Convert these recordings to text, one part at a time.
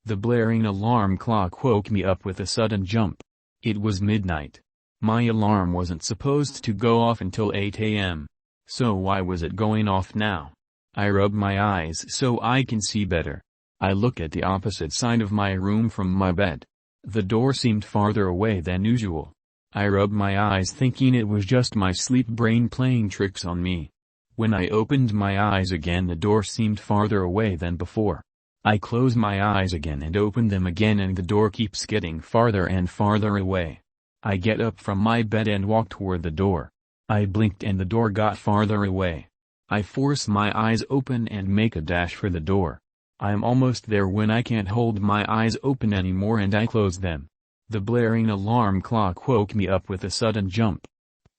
The blaring alarm clock woke me up with a sudden jump. It was midnight. My alarm wasn't supposed to go off until 8 a.m. So why was it going off now? I rub my eyes so I can see better. I look at the opposite side of my room from my bed. The door seemed farther away than usual. I rubbed my eyes thinking it was just my sleep brain playing tricks on me. When I opened my eyes again, the door seemed farther away than before. I close my eyes again and open them again, and the door keeps getting farther and farther away. I get up from my bed and walk toward the door. I blinked and the door got farther away. I force my eyes open and make a dash for the door. I'm almost there when I can't hold my eyes open anymore and I close them. The blaring alarm clock woke me up with a sudden jump.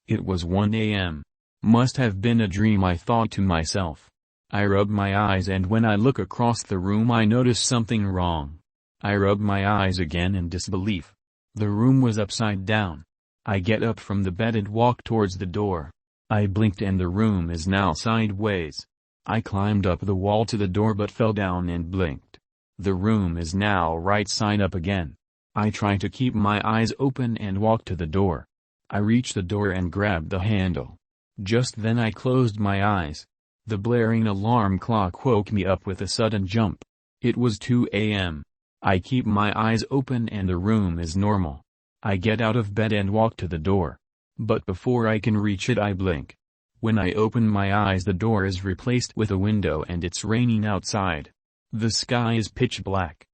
It was 1 a.m. Must have been a dream, I thought to myself. I rub my eyes and when I look across the room I notice something wrong. I rub my eyes again in disbelief. The room was upside down. I get up from the bed and walk towards the door. I blinked and the room is now sideways. I climbed up the wall to the door but fell down and blinked. The room is now right side up again. I try to keep my eyes open and walk to the door. I reach the door and grab the handle. Just then I closed my eyes. The blaring alarm clock woke me up with a sudden jump. It was 2 a.m. I keep my eyes open and the room is normal. I get out of bed and walk to the door. But before I can reach it I blink. When I open my eyes the door is replaced with a window and it's raining outside. The sky is pitch black.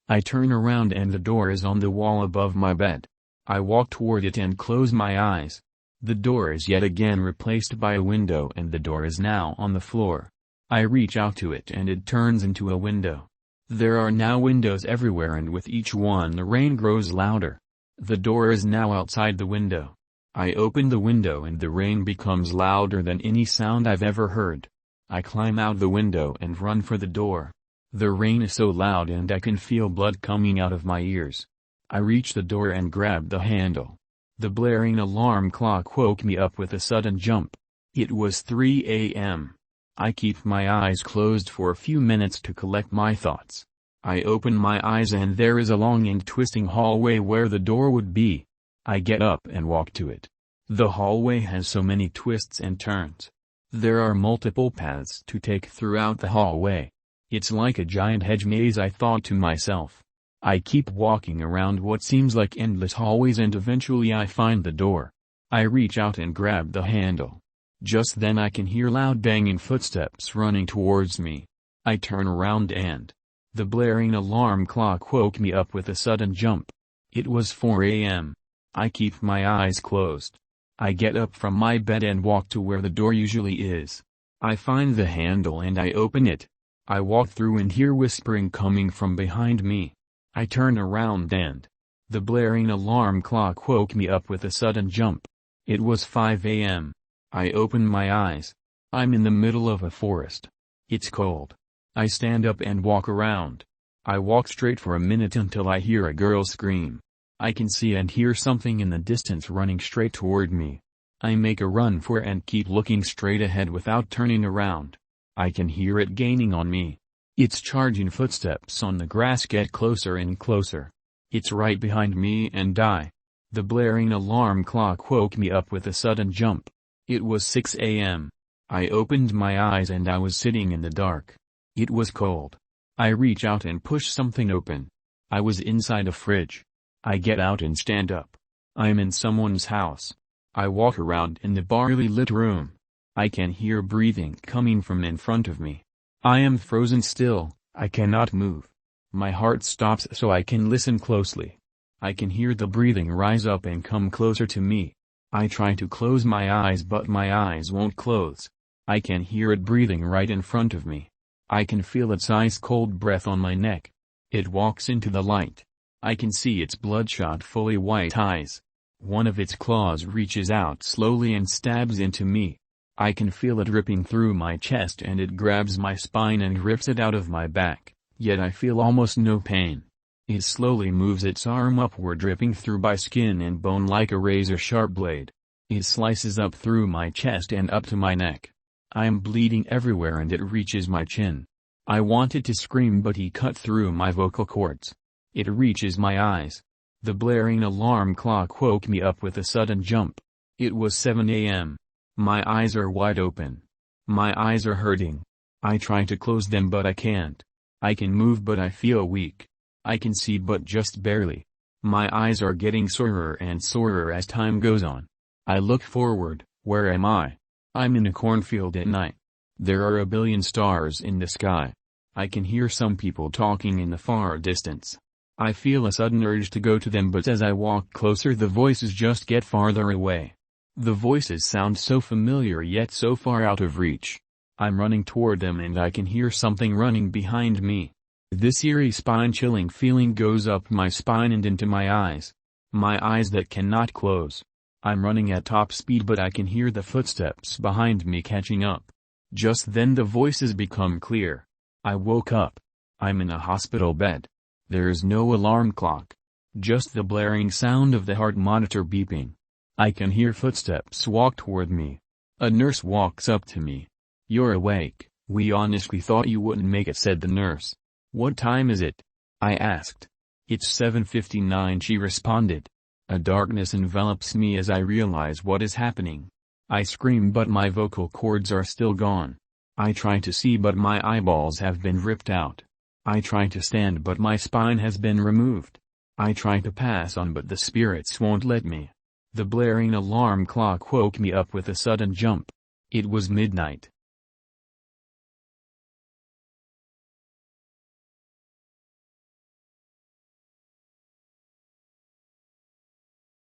I turn around and the door is on the wall above my bed. I walk toward it and close my eyes. The door is yet again replaced by a window and the door is now on the floor. I reach out to it and it turns into a window. There are now windows everywhere and with each one the rain grows louder. The door is now outside the window. I open the window and the rain becomes louder than any sound I've ever heard. I climb out the window and run for the door. The rain is so loud and I can feel blood coming out of my ears. I reach the door and grab the handle. The blaring alarm clock woke me up with a sudden jump. It was 3 a.m. I keep my eyes closed for a few minutes to collect my thoughts. I open my eyes and there is a long and twisting hallway where the door would be. I get up and walk to it. The hallway has so many twists and turns. There are multiple paths to take throughout the hallway. It's like a giant hedge maze, I thought to myself. I keep walking around what seems like endless hallways and eventually I find the door. I reach out and grab the handle. Just then I can hear loud banging footsteps running towards me. I turn around and the blaring alarm clock woke me up with a sudden jump. It was 4 a.m. I keep my eyes closed. I get up from my bed and walk to where the door usually is. I find the handle and I open it. I walk through and hear whispering coming from behind me. I turn around and the blaring alarm clock woke me up with a sudden jump. It was 5 a.m. I open my eyes. I'm in the middle of a forest. It's cold. I stand up and walk around. I walk straight for a minute until I hear a girl scream. I can see and hear something in the distance running straight toward me. I make a run for it and keep looking straight ahead without turning around. I can hear it gaining on me. Its charging footsteps on the grass get closer and closer. It's right behind me and the blaring alarm clock woke me up with a sudden jump. It was 6 a.m. I opened my eyes and I was sitting in the dark. It was cold. I reach out and push something open. I was inside a fridge. I get out and stand up. I'm in someone's house. I walk around in the barely lit room. I can hear breathing coming from in front of me. I am frozen still, I cannot move. My heart stops so I can listen closely. I can hear the breathing rise up and come closer to me. I try to close my eyes but my eyes won't close. I can hear it breathing right in front of me. I can feel its ice-cold breath on my neck. It walks into the light. I can see its bloodshot fully white eyes. One of its claws reaches out slowly and stabs into me. I can feel it ripping through my chest and it grabs my spine and rips it out of my back, yet I feel almost no pain. It slowly moves its arm upward, ripping through my skin and bone like a razor-sharp blade. It slices up through my chest and up to my neck. I am bleeding everywhere and it reaches my chin. I wanted to scream but he cut through my vocal cords. It reaches my eyes. The blaring alarm clock woke me up with a sudden jump. It was 7 a.m. My eyes are wide open. My eyes are hurting. I try to close them but I can't. I can move but I feel weak. I can see but just barely. My eyes are getting sorer and sorer as time goes on. I look forward. Where am I? I'm in a cornfield at night. There are a billion stars in the sky. I can hear some people talking in the far distance. I feel a sudden urge to go to them but as I walk closer the voices just get farther away. The voices sound so familiar yet so far out of reach. I'm running toward them and I can hear something running behind me. This eerie spine-chilling feeling goes up my spine and into my eyes. My eyes that cannot close. I'm running at top speed but I can hear the footsteps behind me catching up. Just then the voices become clear. I woke up. I'm in a hospital bed. There is no alarm clock. Just the blaring sound of the heart monitor beeping. I can hear footsteps walk toward me. A nurse walks up to me. "You're awake, we honestly thought you wouldn't make it," said the nurse. "What time is it?" I asked. "It's 7:59," she responded. A darkness envelops me as I realize what is happening. I scream but my vocal cords are still gone. I try to see but my eyeballs have been ripped out. I try to stand but my spine has been removed. I try to pass on but the spirits won't let me. The blaring alarm clock woke me up with a sudden jump. It was midnight.